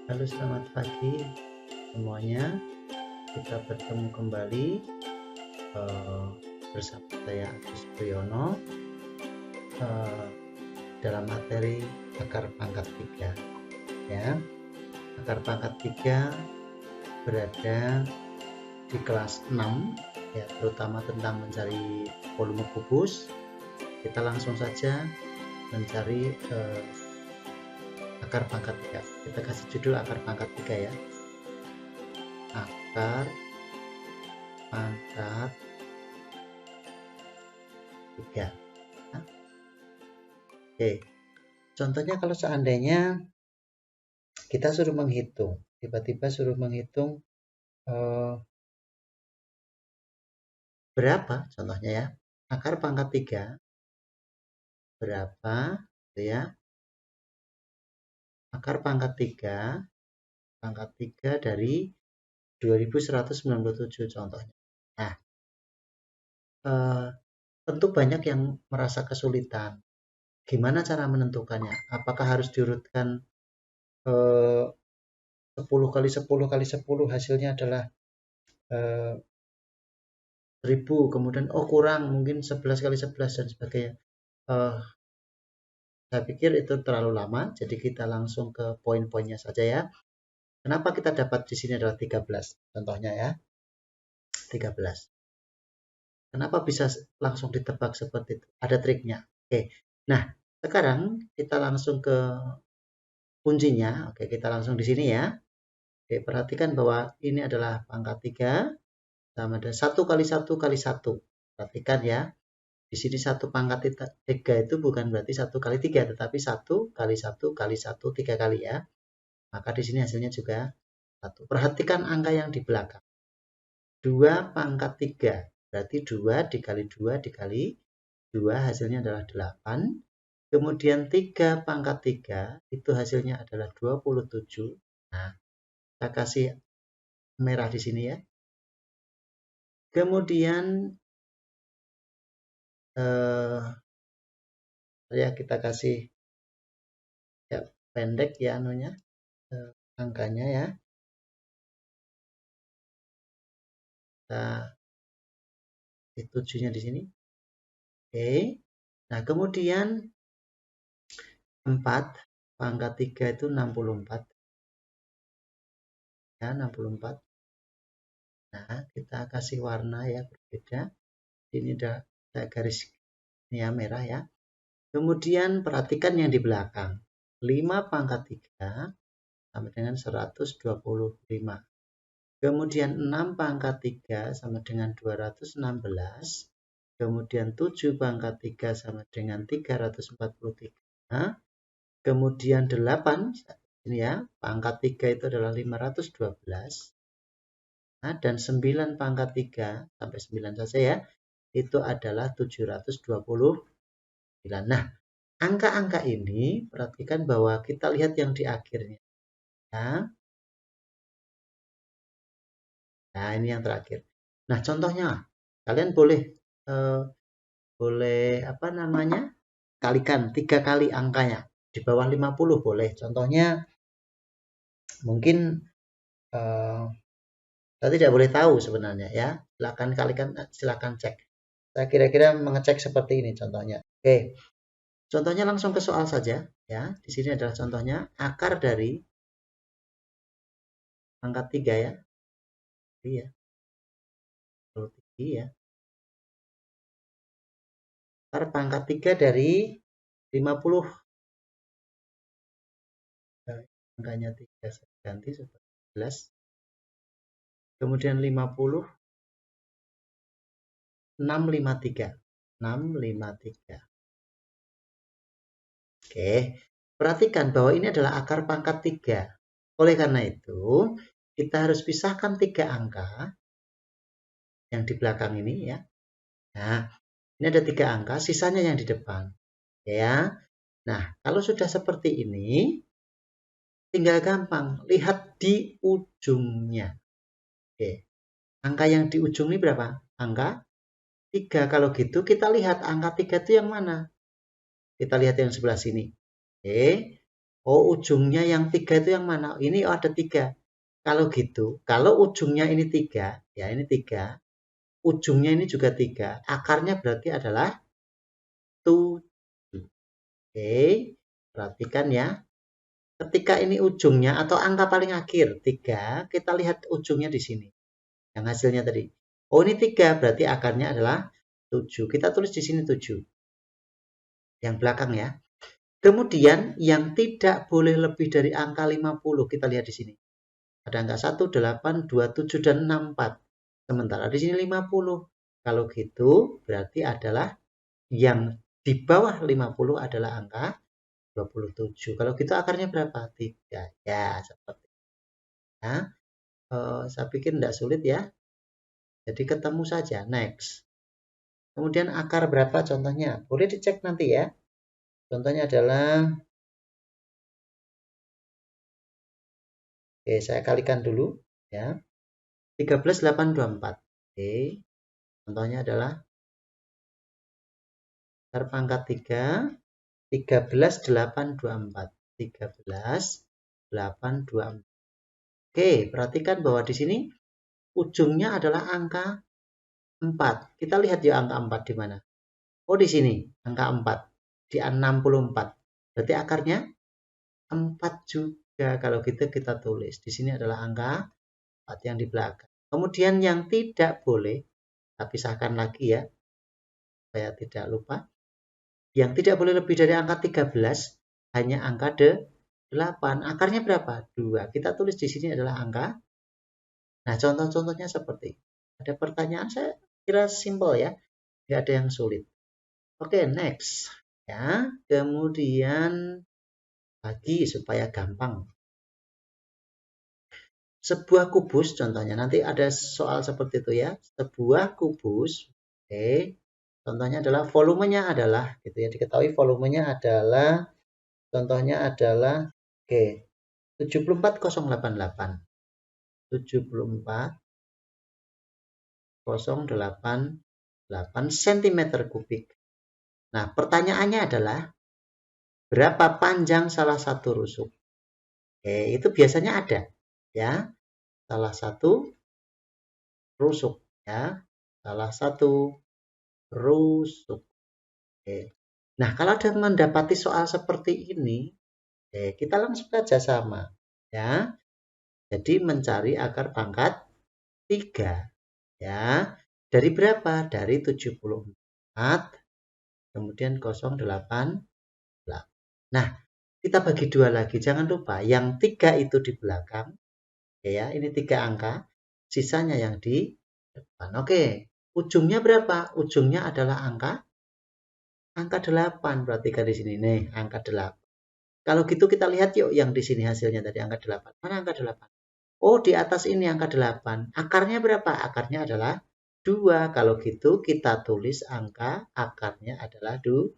Halo, selamat pagi semuanya. Kita bertemu kembali bersama saya Agus Priyono dalam materi akar pangkat 3. Ya, akar pangkat 3 berada di kelas 6, ya, terutama tentang mencari volume kubus. Kita langsung saja mencari akar pangkat 3. Kita kasih judul akar pangkat 3 ya. Akar pangkat 3. Oke, contohnya kalau seandainya kita suruh menghitung, tiba-tiba suruh menghitung berapa, contohnya ya, akar pangkat 3 berapa, gitu ya, akar pangkat 3 dari 2197 contohnya. Nah, tentu banyak yang merasa kesulitan. Gimana cara menentukannya? Apakah harus diurutkan 10 kali 10 kali 10 hasilnya adalah 1000, kemudian kurang mungkin 11 kali 11 dan sebagainya. Saya pikir itu terlalu lama, jadi kita langsung ke poin-poinnya saja ya. Kenapa kita dapat di sini adalah 13? Contohnya ya, 13. Kenapa bisa langsung ditebak seperti itu? Ada triknya. Oke. Nah, sekarang kita langsung ke kuncinya. Oke, kita langsung di sini ya. Oke, perhatikan bahwa ini adalah pangkat 3 sama dengan 1 kali 1 kali 1. Perhatikan ya. Di sini 1 pangkat 3 itu bukan berarti 1 kali 3, tetapi 1 kali 1 kali 1 3 kali ya. Maka di sini hasilnya juga 1. Perhatikan angka yang di belakang. 2 pangkat 3. Berarti 2 dikali 2 dikali 2 hasilnya adalah 8. Kemudian 3 pangkat 3 itu hasilnya adalah 27. Nah, kita kasih merah di sini ya. Kemudian ya kita kasih ya pendek ya anunya angkanya ya. Kita tujuhnya di sini. Oke. Nah, kemudian 4 pangkat 3 itu 64. Ya, 64. Nah, kita kasih warna ya berbeda. Ini udah ada garis ini ya merah ya. Kemudian perhatikan yang di belakang. 5 pangkat 3 sama dengan 125. Kemudian 6 pangkat 3 sama dengan 216. Kemudian 7 pangkat 3 sama dengan 343. Kemudian 8, ini ya, pangkat 3 itu adalah 512. Nah, dan 9 pangkat 3, sampai 9 saja ya, itu adalah 729. Nah, angka-angka ini, perhatikan bahwa kita lihat yang di akhirnya. Ya. Nah, ini yang terakhir. Nah, contohnya, kalian boleh apa namanya, kalikan 3 kali angkanya. Di bawah 50 boleh. Contohnya, mungkin saya tidak boleh tahu sebenarnya ya. Silakan kalikan, silakan cek. Saya kira-kira mengecek seperti ini contohnya. Oke. Contohnya langsung ke soal saja ya. Di sini adalah contohnya akar dari pangkat 3 ya. Iya. Kalau tinggi ya. Akar pangkat 3 dari 50. Angkanya 3 saya ganti supaya jelas. Kemudian 50 653. 653. Oke, perhatikan bahwa ini adalah akar pangkat 3. Oleh karena itu, kita harus pisahkan 3 angka yang di belakang ini ya. Nah, ini ada 3 angka, sisanya yang di depan. Ya. Nah, kalau sudah seperti ini, tinggal gampang, lihat di ujungnya. Oke. Angka yang di ujung ini berapa? Angka 3. Kalau gitu kita lihat angka 3 itu yang mana? Kita lihat yang sebelah sini. Oke. Oh, ujungnya yang 3 itu yang mana? Ini ada 3. Kalau gitu, kalau ujungnya ini 3, ya ini 3, ujungnya ini juga 3, akarnya berarti adalah 7. Oke, perhatikan ya. Ketika ini ujungnya atau angka paling akhir 3, kita lihat ujungnya di sini. Yang hasilnya tadi. Oh, ini 3, berarti akarnya adalah 7. Kita tulis di sini 7. Yang belakang ya. Kemudian yang tidak boleh lebih dari angka 50, kita lihat di sini. Ada angka 1, 8, 2, 7, dan 6, 4. Sementara di sini 50. Kalau gitu berarti adalah yang di bawah 50 adalah angka 27. Kalau gitu akarnya berapa? 3. Ya, seperti itu. Ya. Saya pikir tidak sulit ya. Jadi ketemu saja. Next. Kemudian akar berapa contohnya? Boleh dicek nanti ya. Contohnya adalah, oke, saya kalikan dulu ya. 13,824. Oke. Contohnya adalah akar pangkat 3, 13,824. 13,824. Oke, perhatikan bahwa di sini ujungnya adalah angka 4. Kita lihat ya angka 4 di mana. Oh, di sini angka 4 di 64. Berarti akarnya 4 juga. Kalau gitu kita tulis. Di sini adalah angka 4 yang di belakang. Kemudian yang tidak boleh, kita pisahkan lagi ya, supaya tidak lupa. Yang tidak boleh lebih dari angka 13, hanya angka 8. Akarnya berapa? 2. Kita tulis di sini adalah angka. Nah, contoh-contohnya seperti ada pertanyaan, saya kira simpel ya. Tidak ada yang sulit. Oke, next. Ya, kemudian bagi supaya gampang. Sebuah kubus, contohnya nanti ada soal seperti itu ya. Sebuah kubus, oke. Contohnya adalah volumenya adalah, gitu ya. Diketahui volumenya adalah, contohnya adalah, oke, 74088. 74088 cm kubik. Nah, pertanyaannya adalah berapa panjang salah satu rusuk? Oke, itu biasanya ada ya. Salah satu rusuk ya. Salah satu rusuk. Oke. Nah, kalau ada mendapati soal seperti ini, kita langsung saja sama ya. Jadi mencari akar pangkat 3 ya. Dari berapa? Dari 74 kemudian 0,8. Nah, kita bagi 2 lagi. Jangan lupa yang 3 itu di belakang. Ya, ini 3 angka. Sisanya yang di depan. Oke, ujungnya berapa? Ujungnya adalah angka 8. Perhatikan di sini nih, angka 8. Kalau gitu kita lihat yuk yang di sini hasilnya tadi angka 8. Mana angka 8? Oh, di atas ini angka 8. Akarnya berapa? Akarnya adalah 2. Kalau gitu kita tulis angka akarnya adalah 2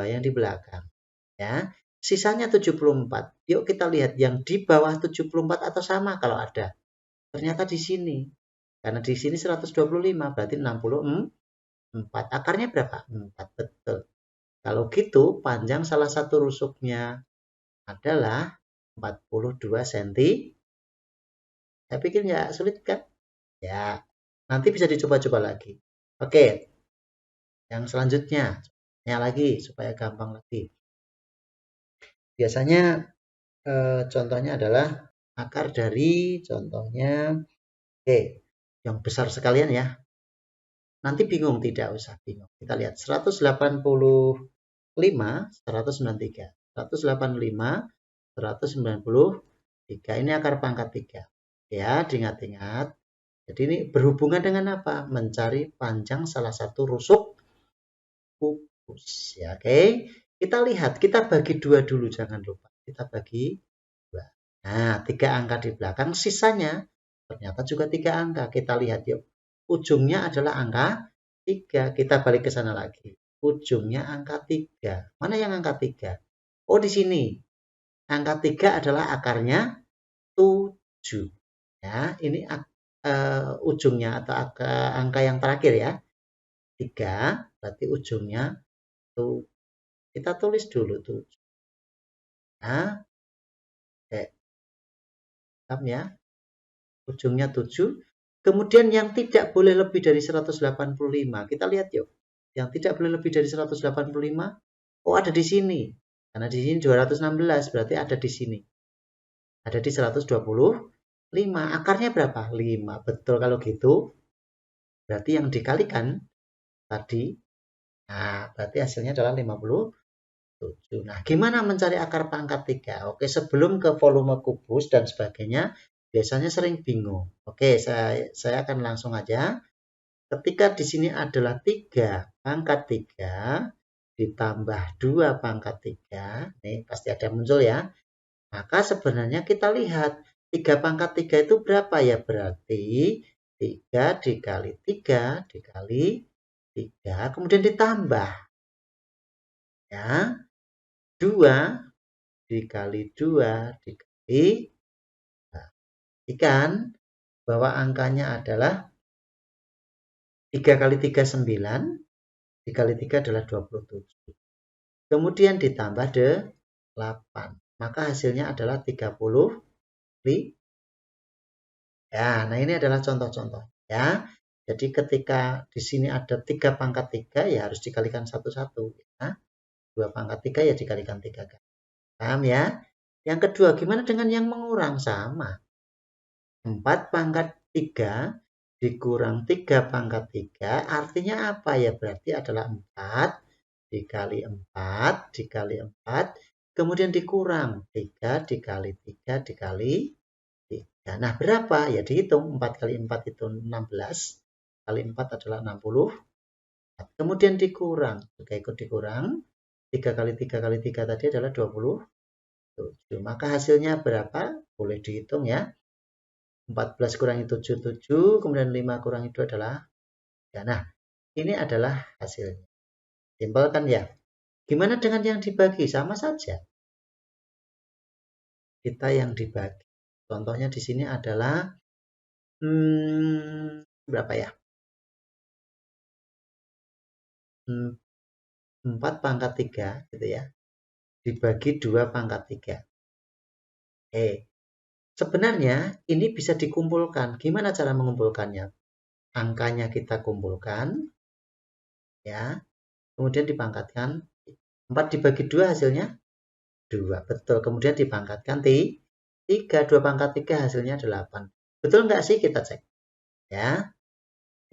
yang di belakang. Ya. Sisanya 74. Yuk kita lihat yang di bawah 74 atau sama kalau ada. Ternyata di sini. Karena di sini 125 berarti 64. Akarnya berapa? 4. Betul. Kalau gitu panjang salah satu rusuknya adalah 42 cm. Saya pikir nggak sulit kan? Ya, nanti bisa dicoba-coba lagi. Oke, yang selanjutnya, lagi supaya gampang lagi. Biasanya contohnya adalah akar dari contohnya, oke, yang besar sekalian ya. Nanti bingung, tidak usah bingung. Kita lihat 185, 193. 185, 193. Ini akar pangkat 3. Ya, diingat-ingat. Jadi ini berhubungan dengan apa? Mencari panjang salah satu rusuk kubus. Ya, oke. Kita lihat, kita bagi 2 dulu, jangan lupa. Kita bagi 2. Nah, 3 angka di belakang, sisanya ternyata juga 3 angka. Kita lihat yuk. Ujungnya adalah angka 3. Kita balik ke sana lagi. Ujungnya angka 3. Mana yang angka 3? Oh, di sini. Angka 3 adalah akarnya 7. Ya, ini ujungnya atau angka yang terakhir ya. 3, berarti ujungnya 7. Kita tulis dulu 7. Nah, Paham ya? Ujungnya 7. Kemudian yang tidak boleh lebih dari 185. Kita lihat yuk. Yang tidak boleh lebih dari 185. Oh, ada di sini. Karena di sini 216, berarti ada di sini. Ada di 125. Akarnya berapa? 5. Betul kalau gitu. Berarti yang dikalikan tadi, nah berarti hasilnya adalah 57. Nah, gimana mencari akar pangkat 3? Oke, sebelum ke volume kubus dan sebagainya, biasanya sering bingung. Oke, saya akan langsung aja. Ketika di sini adalah 3 pangkat 3 ditambah 2 pangkat 3, nih pasti ada muncul ya. Maka sebenarnya kita lihat 3 pangkat 3 itu berapa ya? Berarti 3 dikali 3 dikali 3, kemudian ditambah. Ya, 2 dikali 2 dikali, nah, ikan bahwa angkanya adalah 3 kali 3 9, dikali 3 adalah 27. Kemudian ditambah 8. Maka hasilnya adalah 30. Ya, nah ini adalah contoh-contoh ya. Jadi ketika di sini ada 3 pangkat 3 ya harus dikalikan satu-satu ya. 2 pangkat 3 ya dikalikan 3 kali. Paham ya? Yang kedua, gimana dengan yang mengurang? Sama. 4 pangkat 3 dikurang 3 pangkat 3 artinya apa ya? Berarti adalah 4 dikali 4 dikali 4 kemudian dikurang 3 dikali 3 dikali 3. Nah, berapa? Ya dihitung. 4 kali 4 itu 16. Kali 4 adalah 60. Kemudian dikurang. Juga ikut dikurang. 3 kali 3 kali 3 tadi adalah 27. Maka hasilnya berapa? Boleh dihitung ya. 14 kurangi 7, 7. Kemudian 5 kurangi 2 adalah 3. Nah, ini adalah hasilnya. Simpel kan ya? Gimana dengan yang dibagi? Sama saja. Kita yang dibagi. Contohnya di sini adalah berapa ya? 4 pangkat 3 gitu ya. Dibagi 2 pangkat 3. Sebenarnya ini bisa dikumpulkan. Gimana cara mengumpulkannya? Angkanya kita kumpulkan ya. Kemudian dipangkatkan 4 dibagi 2 hasilnya 2. Betul. Kemudian dipangkatkan 3. 2 pangkat 3 hasilnya 8. Betul nggak sih? Kita cek. Ya.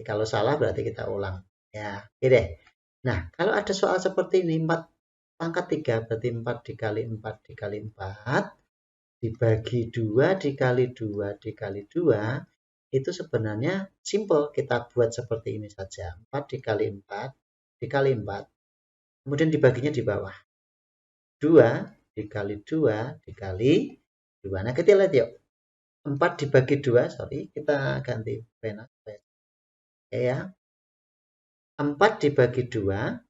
Kalau salah berarti kita ulang. Ya, oke deh. Nah, kalau ada soal seperti ini 4 pangkat 3 berarti 4 dikali 4 dikali 4 dibagi 2 dikali 2 dikali 2 itu sebenarnya simple. Kita buat seperti ini saja. 4 dikali 4 dikali 4 kemudian dibaginya di bawah. 2 dikali 2 dikali 2. Nah, kita lihat yuk. 4 dibagi 2, sorry, kita ganti pena. Oke ya. 4 dibagi 2,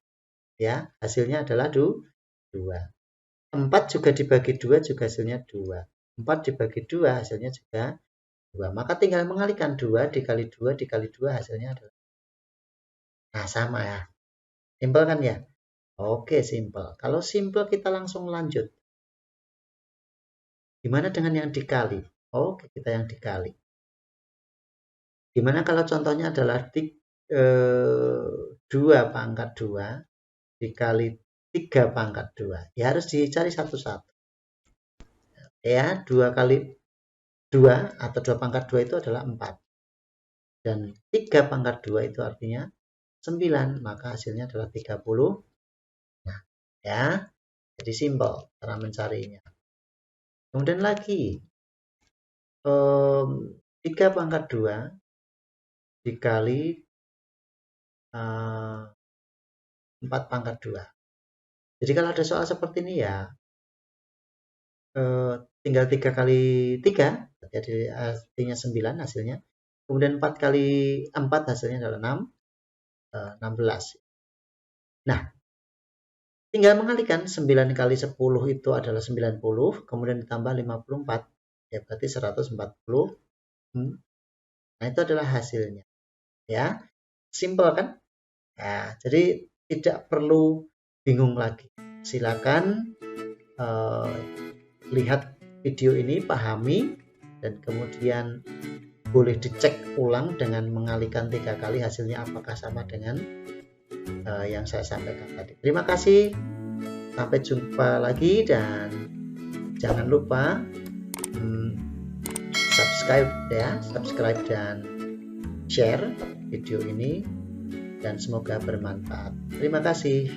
ya, hasilnya adalah 2. 4 juga dibagi 2 juga hasilnya 2. 4 dibagi 2 hasilnya juga 2. Maka tinggal mengalikan 2 dikali 2 dikali 2 hasilnya adalah. Nah, sama ya. Simpel kan ya? Oke, simpel. Kalau simpel kita langsung lanjut. Gimana dengan yang dikali? Oke, kita yang dikali. Gimana kalau contohnya adalah 2 pangkat 2 dikali 3 pangkat 2. Ya harus dicari satu-satu. Ya, 2 kali 2 atau 2 pangkat 2 itu adalah 4. Dan 3 pangkat 2 itu artinya 9. Maka hasilnya adalah 30. Nah, ya. Jadi simpel cara mencarinya. Kemudian lagi 3 pangkat 2 dikali 4 pangkat 2. Jadi kalau ada soal seperti ini ya tinggal 3 kali 3, jadi artinya 9 hasilnya. Kemudian 4 kali 4 hasilnya adalah 16. Nah, tinggal mengalikan 9 kali 10 itu adalah 90, kemudian ditambah 54, ya berarti 140. Nah, itu adalah hasilnya. Ya, simple kan? Ya, jadi tidak perlu bingung lagi. Silakan lihat video ini, pahami, dan kemudian boleh dicek ulang dengan mengalikan 3 kali hasilnya apakah sama dengan yang saya sampaikan tadi. Terima kasih, sampai jumpa lagi, dan jangan lupa subscribe dan share video ini, dan semoga bermanfaat. Terima kasih.